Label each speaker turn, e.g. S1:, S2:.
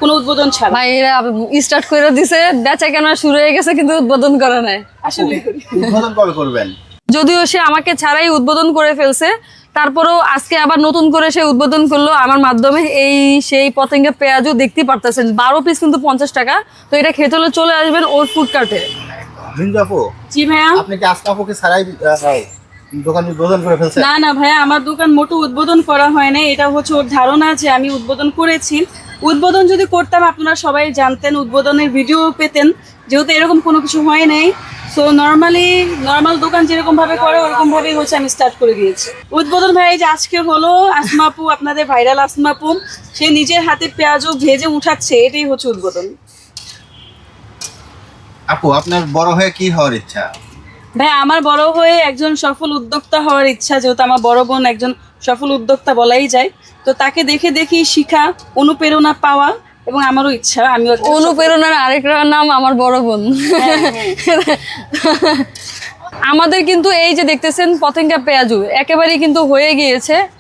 S1: কোনো উদ্বোধন ছাড়া।
S2: ভাই এরা স্টার্ট করে দিছে, বেচা কেনা শুরু হয়ে গেছে কিন্তু উদ্বোধন করে নাই।
S1: আসলে
S3: উদ্বোধন কবে করবেন?
S2: যদিও সে আমাকে ছাড়াই উদ্বোধন করে ফেলছে, তারপরেও আজকে আবার নতুন করে সে উদ্বোধন করলো আমার মাধ্যমে। এই সেই পতেঙ্গা পেঁয়াজও দেখতে পারতেছেন, 12 পিস কিন্তু 50 টাকা। তো এটা খেতে হলে চলে আসবেন ওর ফুড কার্টে।
S3: বিন্দু আপু,
S1: জি ভাইয়া।
S3: আপনি কি আজকে আপুকে ছাড়াই দোকান উদ্বোধন করে ফেলছেন?
S1: না না ভাইয়া, আমার দোকান মোটো উদ্বোধন করা হয় না, এটা হচ্ছে ওর ধারণা যে আমি উদ্বোধন করেছি। উদ্বোধন যদি করতাম আপনারা সবাই জানতেন, উদ্বোধনের ভিডিও পেতেন, যেহেতু এরকম কোনো কিছু হয় নাই। সো নর্মাল দোকান যেরকম ভাবে করে ওরকম ভাবেই হচ্ছে আমি স্টার্ট করে দিয়েছি উদ্বোধন। ভাই যে আজকে হলো আসমা আপু, আপনাদের ভাইরাল আসমা আপু, সে নিজের হাতে পেঁয়াজও ভেজে উঠাচ্ছে, এটাই হচ্ছে উদ্বোধন।
S3: আপু, আপনার বড় হয়ে কি হওয়ার ইচ্ছা?
S1: ভাই আমার বড় হয়ে একজন সফল উদ্যোক্তা হওয়ার ইচ্ছা, যেহেতু আমার বড় বোন একজন সফল উদ্যোক্তা বলাই যায়। তো তাকে দেখে দেখি শিখা, অনুপ্রেরণা পাওয়া, এবং আমারও ইচ্ছা আমিও
S2: অনুপ্রেরণার আরেকটা নাম আমার বড় বোন। আমাদের কিন্তু এই যে দেখতেছেন পতেঙ্গা পেঁয়াজু একেবারেই কিন্তু হয়ে গিয়েছে।